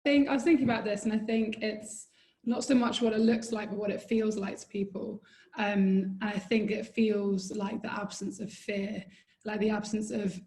I was thinking about this, and I think it's not so much what it looks like, but what it feels like to people. And I think it feels like the absence of fear, like the absence of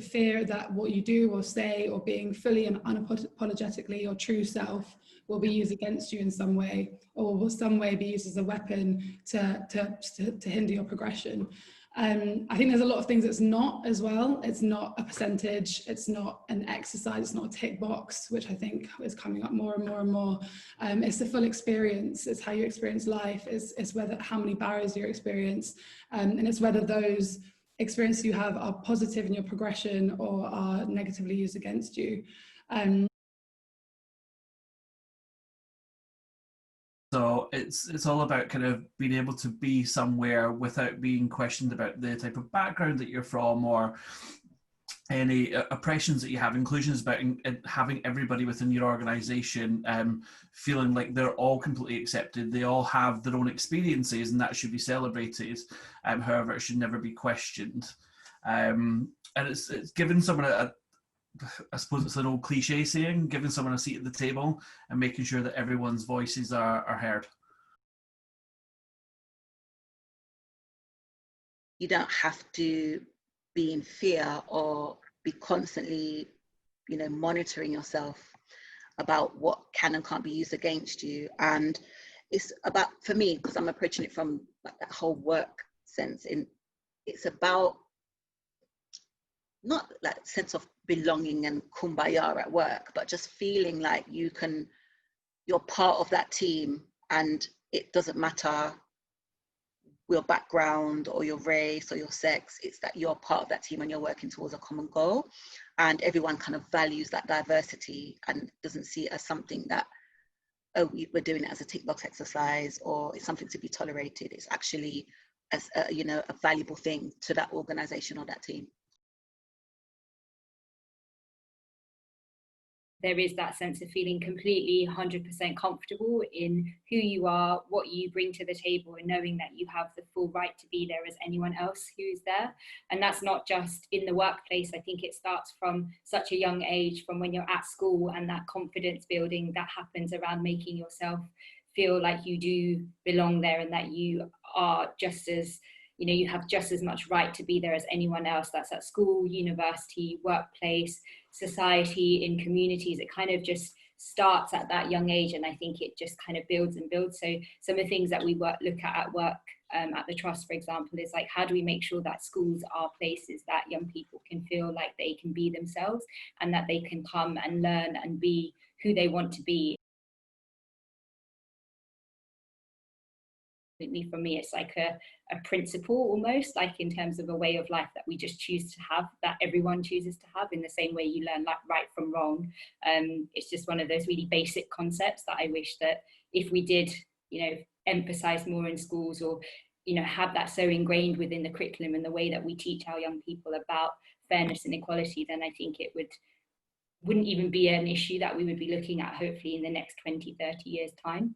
fear that what you do or say or being fully and unapologetically your true self will be used against you in some way, or will some way be used as a weapon to hinder your progression. I think there's a lot of things it's not as well. It's not a percentage, it's not an exercise, it's not a tick box, which I think is coming up more and more and more. It's the full experience, it's how you experience life, it's whether how many barriers you experience, and it's whether those experiences you have are positive in your progression or are negatively used against you. So it's all about kind of being able to be somewhere without being questioned about the type of background that you're from or any oppressions that you have. Inclusion is about having everybody within your organisation feeling like they're all completely accepted. They all have their own experiences, and that should be celebrated. However, it should never be questioned. And it's giving someone I suppose it's an old cliche saying, giving someone a seat at the table and making sure that everyone's voices are heard. You don't have to be in fear or be constantly, monitoring yourself about what can and can't be used against you. And it's about, for me, because I'm approaching it from like that whole work sense, it's about not that sense of belonging and kumbaya at work, but just feeling like you're part of that team, and it doesn't matter your background or your race or your sex. It's that you're part of that team and you're working towards a common goal, and everyone kind of values that diversity and doesn't see it as something that, oh, we're doing it as a tick box exercise or it's something to be tolerated. It's actually as a valuable thing to that organization or that team. There is that sense of feeling completely 100% comfortable in who you are, what you bring to the table, and knowing that you have the full right to be there as anyone else who's there. And that's not just in the workplace. I think it starts from such a young age, from when you're at school, and that confidence building that happens around making yourself feel like you do belong there and that you are just as, you have just as much right to be there as anyone else. That's at school, university, workplace, society, in communities. It kind of just starts at that young age, and I think it just kind of builds and builds. So some of the things that we look at work at the Trust, for example, is like, how do we make sure that schools are places that young people can feel like they can be themselves and that they can come and learn and be who they want to be. For me, it's like a principle almost, like in terms of a way of life that we just choose to have, that everyone chooses to have, in the same way you learn like right from wrong. It's just one of those really basic concepts that I wish that if we did, emphasize more in schools, or have that so ingrained within the curriculum and the way that we teach our young people about fairness and equality, then I think it wouldn't even be an issue that we would be looking at hopefully in the next 20, 30 years time.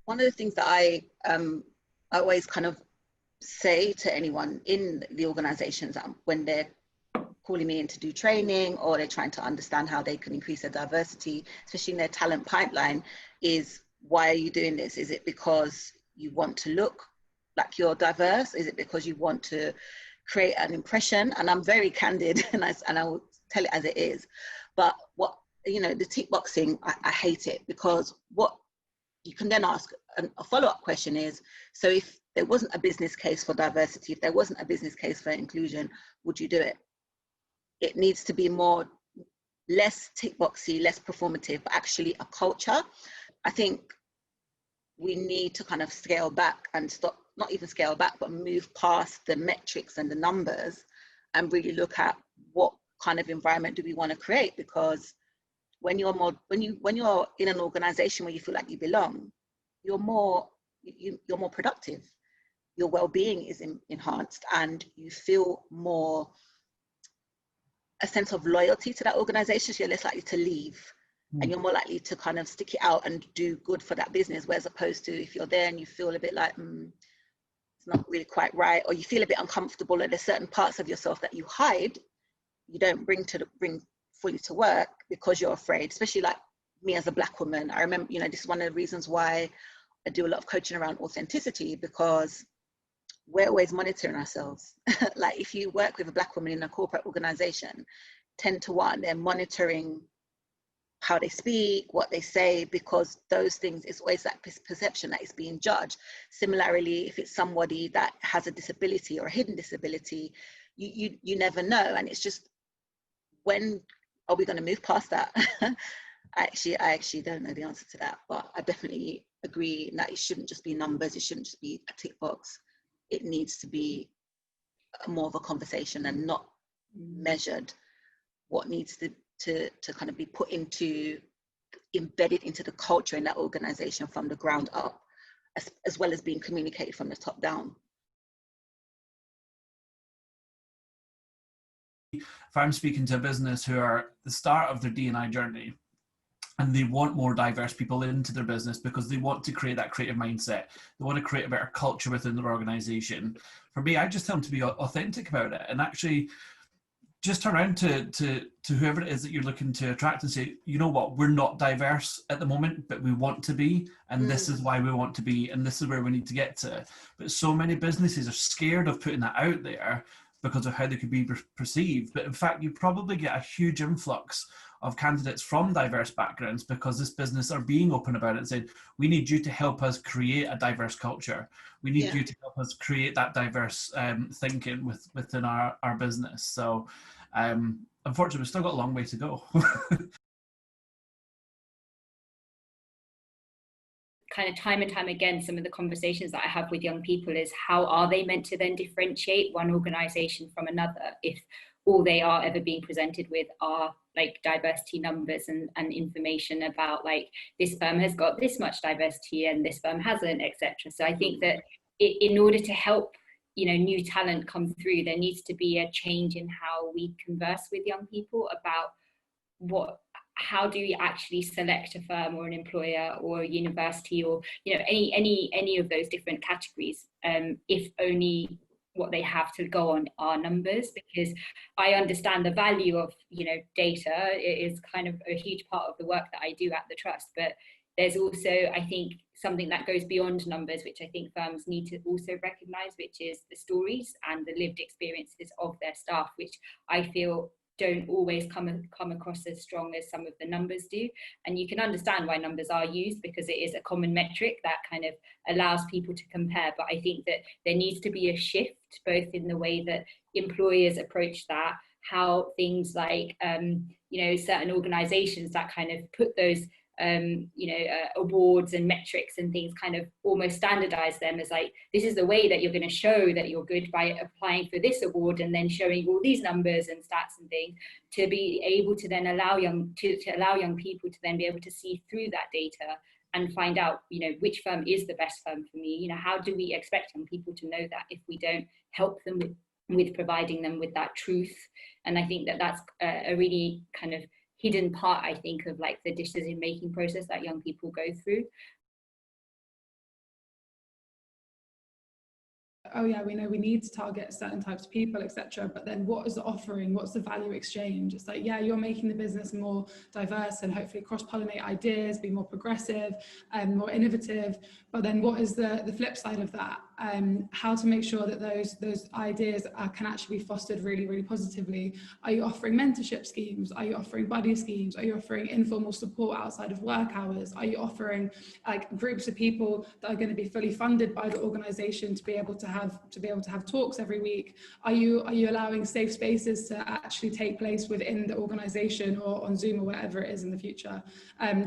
One of the things that I always kind of say to anyone in the organizations when they're calling me in to do training, or they're trying to understand how they can increase their diversity, especially in their talent pipeline, is, why are you doing this? Is it because you want to look like you're diverse? Is it because you want to create an impression? And I'm very candid, and I will tell it as it is. But the tick boxing, I hate it, because what you can then ask a follow-up question is, so if there wasn't a business case for diversity, if there wasn't a business case for inclusion, would you do it? It needs to be less tick boxy, less performative, but actually a culture. I think we need to kind of scale back and stop, not even scale back, but move past the metrics and the numbers and really look at what kind of environment do we want to create. Because when you're in an organization where you feel like you belong, you're more productive, your well-being is enhanced, and you feel more a sense of loyalty to that organization, so you're less likely to leave, and you're more likely to kind of stick it out and do good for that business, whereas opposed to if you're there and you feel a bit like it's not really quite right, or you feel a bit uncomfortable, and there's certain parts of yourself that you hide you don't bring fully to work because you're afraid, especially like me as a Black woman. I remember, you know, this is one of the reasons why I do a lot of coaching around authenticity, because we're always monitoring ourselves. Like if you work with a Black woman in a corporate organization, 10 to 1, they're monitoring how they speak, what they say, because those things, it's always that perception that it's being judged. Similarly, if it's somebody that has a disability or a hidden disability, you never know. And it's just, when are we going to move past that? I actually don't know the answer to that, but I definitely agree that it shouldn't just be numbers. It shouldn't just be a tick box. It needs to be more of a conversation and not measured. What needs to kind of be put into, embedded into the culture in that organization from the ground up, as well as being communicated from the top down. If I'm speaking to a business who are at the start of their D&I journey, and they want more diverse people into their business because they want to create that creative mindset, they want to create a better culture within their organization. For me, I just tell them to be authentic about it, and actually just turn around to whoever it is that you're looking to attract and say, you know what, we're not diverse at the moment, but we want to be, and this is why we want to be, and this is where we need to get to. But so many businesses are scared of putting that out there because of how they could be perceived. But in fact, you probably get a huge influx of candidates from diverse backgrounds because this business are being open about it and saying, we need you to help us create a diverse culture. We need you to help us create that diverse thinking within our business. So unfortunately, we've still got a long way to go. Kind of time and time again, some of the conversations that I have with young people is, how are they meant to then differentiate one organization from another if all they are ever being presented with are like diversity numbers and information about like, this firm has got this much diversity and this firm hasn't, etc. So I think that in order to help, you know, new talent come through, there needs to be a change in how we converse with young people about how do we actually select a firm or an employer or a university, or, you know, any of those different categories, if only what they have to go on are numbers. Because I understand the value of, you know, data. It is kind of a huge part of the work that I do at the Trust, but there's also, I think, something that goes beyond numbers, which I think firms need to also recognise, which is the stories and the lived experiences of their staff, which I feel don't always come across as strong as some of the numbers do. And you can understand why numbers are used, because it is a common metric that kind of allows people to compare. But I think that there needs to be a shift, both in the way that employers approach that, how things like, you know, certain organisations that kind of put those awards and metrics and things, kind of almost standardize them as like, this is the way that you're going to show that you're good, by applying for this award and then showing all these numbers and stats and things, to be able to then allow young people to then be able to see through that data and find out, you know, which firm is the best firm for me. You know, how do we expect young people to know that if we don't help them with providing them with that truth? And I think that that's a really kind of hidden part, I think, of like the decision-making process that young people go through. Oh yeah, we know we need to target certain types of people, etc. But then what is the offering? What's the value exchange? It's like, yeah, you're making the business more diverse and hopefully cross-pollinate ideas, be more progressive and more innovative. But then what is the flip side of that? How to make sure that those ideas can actually be fostered really, really positively. Are you offering mentorship schemes? Are you offering buddy schemes? Are you offering informal support outside of work hours? Are you offering like groups of people that are going to be fully funded by the organization to be able to have talks every week? Are you allowing safe spaces to actually take place within the organization or on Zoom or whatever it is in the future,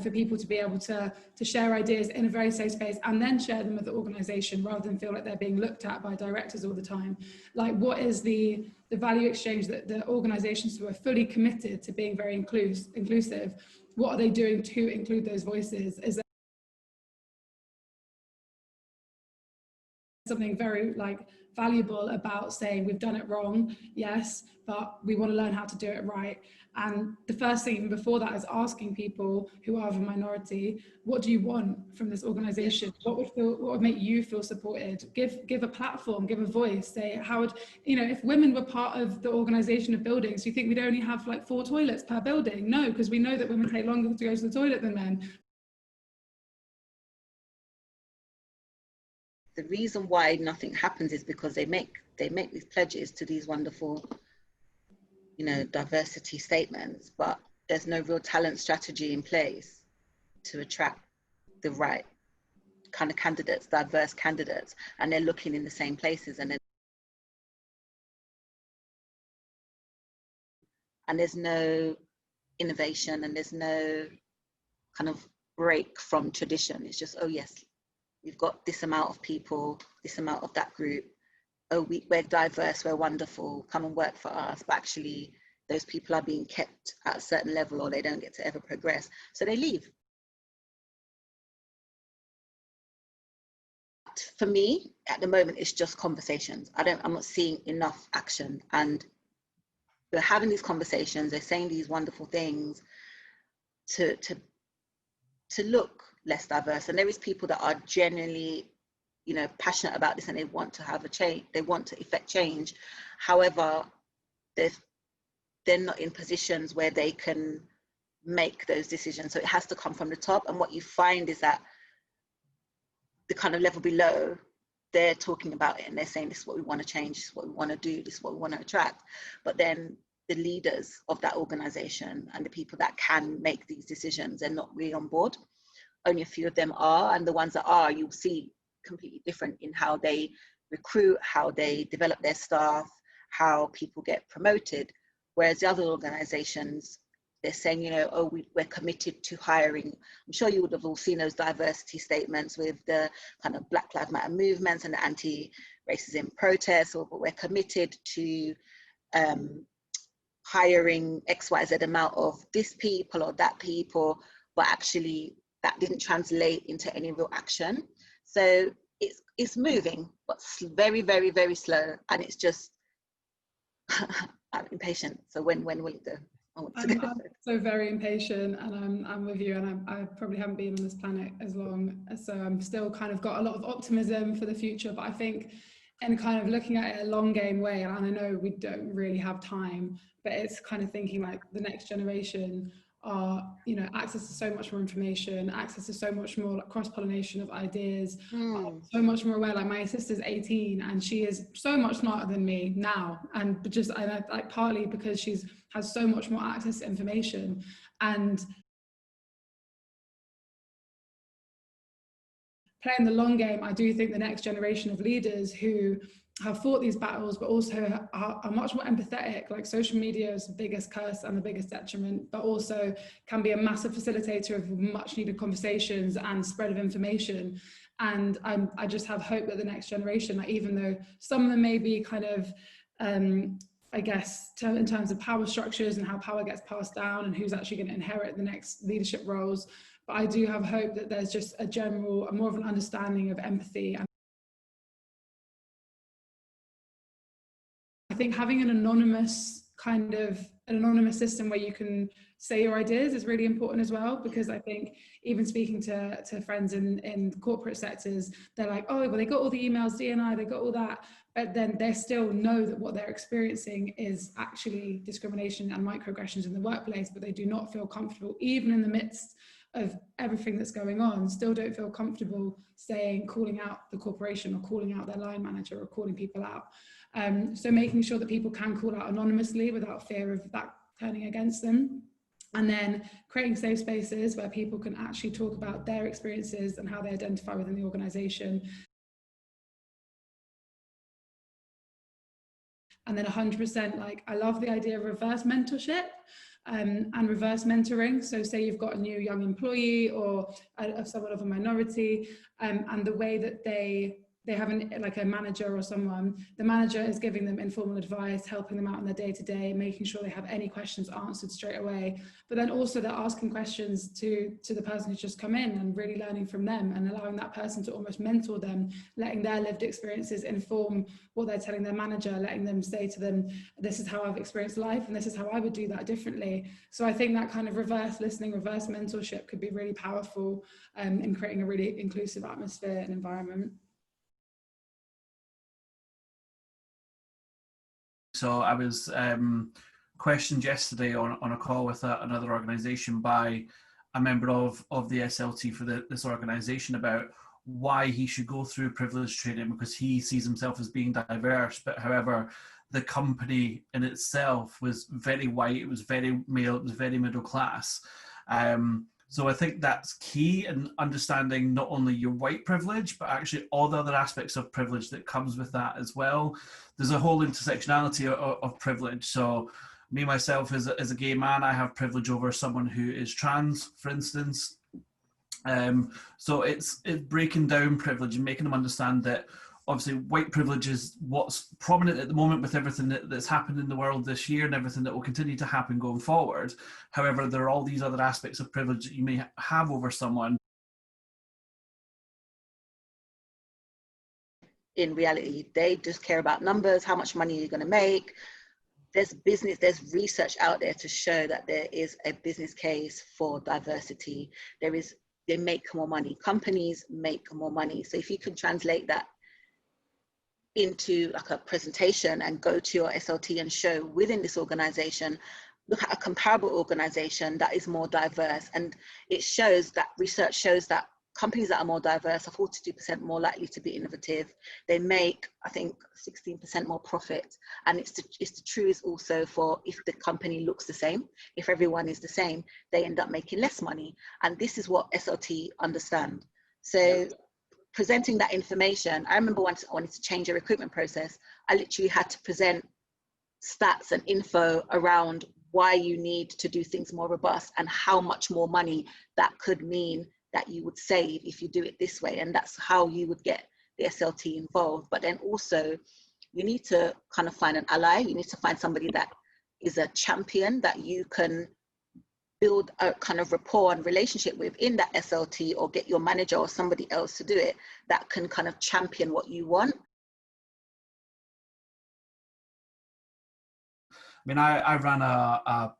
for people to be able to share ideas in a very safe space and then share them with the organization, rather than feel like they're being looked at by directors all the time? Like, what is the value exchange that the organizations who are fully committed to being very inclusive, what are they doing to include those voices? Is there something very like valuable about saying we've done it wrong, yes, but we want to learn how to do it right. And the first thing before that is asking people who are of a minority, what do you want from this organization? What would make you feel supported? Give a platform, give a voice. Say, how would, you know, if women were part of the organization of buildings, do you think we'd only have like 4 toilets per building? No, because we know that women take longer to go to the toilet than men. The reason why nothing happens is because they make these pledges to these wonderful, you know, diversity statements, but there's no real talent strategy in place to attract the right kind of candidates, diverse candidates, and they're looking in the same places, and there's no innovation, and there's no kind of break from tradition. It's just, oh yes, we've got this amount of people, this amount of that group. Oh, we're diverse, we're wonderful, come and work for us. But actually, those people are being kept at a certain level, or they don't get to ever progress. So they leave. For me, at the moment, it's just conversations. I'm not seeing enough action. And we're having these conversations, they're saying these wonderful things to look less diverse. And there is people that are genuinely, you know, passionate about this, and they want to have a change, they want to effect change. However, they're not in positions where they can make those decisions. So it has to come from the top. And what you find is that the kind of level below, they're talking about it and they're saying, this is what we want to change, this is what we want to do, this is what we want to attract. But then the leaders of that organization and the people that can make these decisions are not really on board. Only a few of them are, and the ones that are, you'll see completely different in how they recruit, how they develop their staff, how people get promoted. Whereas the other organizations, they're saying, you know, oh, we're committed to hiring. I'm sure you would have all seen those diversity statements with the kind of Black Lives Matter movements and the anti-racism protests, or we're committed to hiring XYZ amount of this people or that people, but actually that didn't translate into any real action. So it's moving, but very, very, very slow. And it's just, I'm impatient. So when will it go? I'm so very impatient, and I'm with you, and I probably haven't been on this planet as long, so I'm still kind of got a lot of optimism for the future. But I think in kind of looking at it a long game way, and I know we don't really have time, but it's kind of thinking like the next generation are, you know, access to so much more information, access to so much more like cross-pollination of ideas, so much more aware. Like my sister's 18 and she is so much smarter than me now, and just like partly because she's has so much more access to information. And playing the long game, I do think the next generation of leaders who have fought these battles, but also are much more empathetic. Like social media is the biggest curse and the biggest detriment, but also can be a massive facilitator of much needed conversations and spread of information. And I just have hope that the next generation, like even though some of them may be kind of, I guess, in terms of power structures and how power gets passed down and who's actually going to inherit the next leadership roles, but I do have hope that there's just a more of an understanding of empathy. And I think having an anonymous system where you can say your ideas is really important as well, because I think even speaking to friends in corporate sectors, they're like, oh, well, they got all the emails, D&I, they got all that, but then they still know that what they're experiencing is actually discrimination and microaggressions in the workplace, but they do not feel comfortable, even in the midst of everything that's going on, still don't feel comfortable calling out the corporation or calling out their line manager or calling people out. So making sure that people can call out anonymously without fear of that turning against them. And then creating safe spaces where people can actually talk about their experiences and how they identify within the organisation. And then 100%, like, I love the idea of reverse mentorship and reverse mentoring. So say you've got a new young employee or someone of a minority, and the way that they they have like a manager or someone, the manager is giving them informal advice, helping them out on their day-to-day, making sure they have any questions answered straight away. But then also they're asking questions to the person who's just come in and really learning from them and allowing that person to almost mentor them, letting their lived experiences inform what they're telling their manager, letting them say to them, this is how I've experienced life and this is how I would do that differently. So I think that kind of reverse listening, reverse mentorship could be really powerful in creating a really inclusive atmosphere and environment. So I was questioned yesterday on a call with another organisation by a member of the SLT for this organisation about why he should go through privilege training, because he sees himself as being diverse, but however the company in itself was very white, it was very male, it was very middle class. So I think that's key in understanding not only your white privilege, but actually all the other aspects of privilege that comes with that as well. There's a whole intersectionality of privilege. So me, myself, as a gay man, I have privilege over someone who is trans, for instance. So it's breaking down privilege and making them understand that obviously white privilege is what's prominent at the moment with everything that's happened in the world this year and everything that will continue to happen going forward. However, there are all these other aspects of privilege that you may have over someone. In reality, they just care about numbers, how much money you're going to make. There's research out there to show that there is a business case for diversity. They make more money. Companies make more money. So if you can translate that into like a presentation and go to your SLT and show within this organization, look at a comparable organization that is more diverse. And it shows that research shows that companies that are more diverse are 42% more likely to be innovative. They make, I think, 16% more profit. And it's the truth also for if the company looks the same, if everyone is the same, they end up making less money. And this is what SLT understand. So presenting that information, I remember once I wanted to change a recruitment process, I literally had to present stats and info around why you need to do things more robust and how much more money that could mean that you would save if you do it this way. And that's how you would get the SLT involved. But then also you need to kind of find an ally. You need to find somebody that is a champion that you can build a kind of rapport and relationship with in that SLT, or get your manager or somebody else to do it that can kind of champion what you want. I mean, I ran a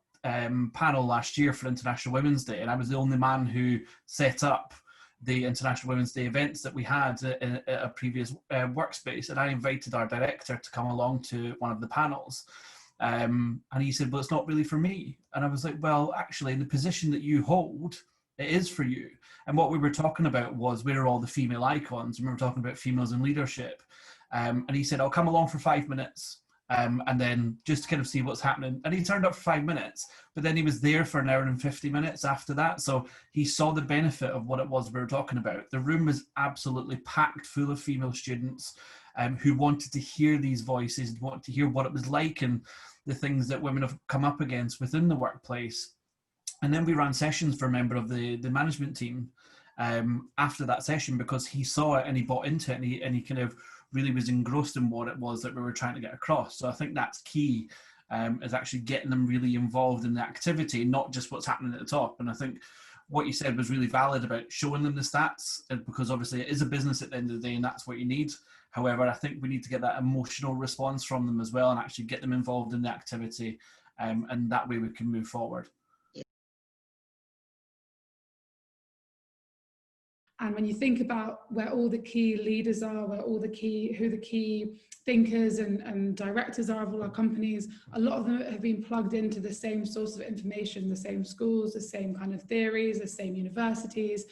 panel last year for International Women's Day, and I was the only man who set up the International Women's Day events that we had at a previous workspace, and I invited our director to come along to one of the panels. And he said, well, it's not really for me. And I was like, well, actually, in the position that you hold, it is for you. And what we were talking about was, where are all the female icons? And we were talking about females in leadership. And he said, I'll come along for 5 minutes. And then just to kind of see what's happening. And he turned up for 5 minutes, but then he was there for 1 hour and 50 minutes after that. So he saw the benefit of what it was we were talking about. The room was absolutely packed full of female students who wanted to hear these voices, wanted to hear what it was like and the things that women have come up against within the workplace. And then we ran sessions for a member of the management team after that session, because he saw it and he bought into it, and he kind of really was engrossed in what it was that we were trying to get across. So I think that's key, is actually getting them really involved in the activity, not just what's happening at the top. And I think what you said was really valid about showing them the stats, because obviously it is a business at the end of the day and that's what you need. However, I think we need to get that emotional response from them as well and actually get them involved in the activity, and that way we can move forward. And when you think about where all the key leaders are, who the key thinkers and directors are of all our companies, a lot of them have been plugged into the same source of information, the same schools, the same kind of theories, the same universities.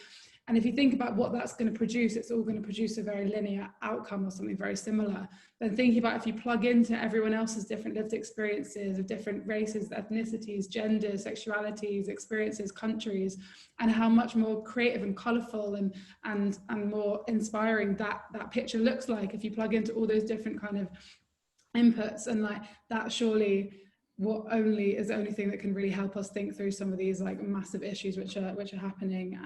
And if you think about what that's going to produce, it's all going to produce a very linear outcome or something very similar. Then thinking about if you plug into everyone else's different lived experiences of different races, ethnicities, genders, sexualities, experiences, countries, and how much more creative and colourful and more inspiring that picture looks like if you plug into all those different kind of inputs, and like that surely is the only thing that can really help us think through some of these like massive issues which are happening.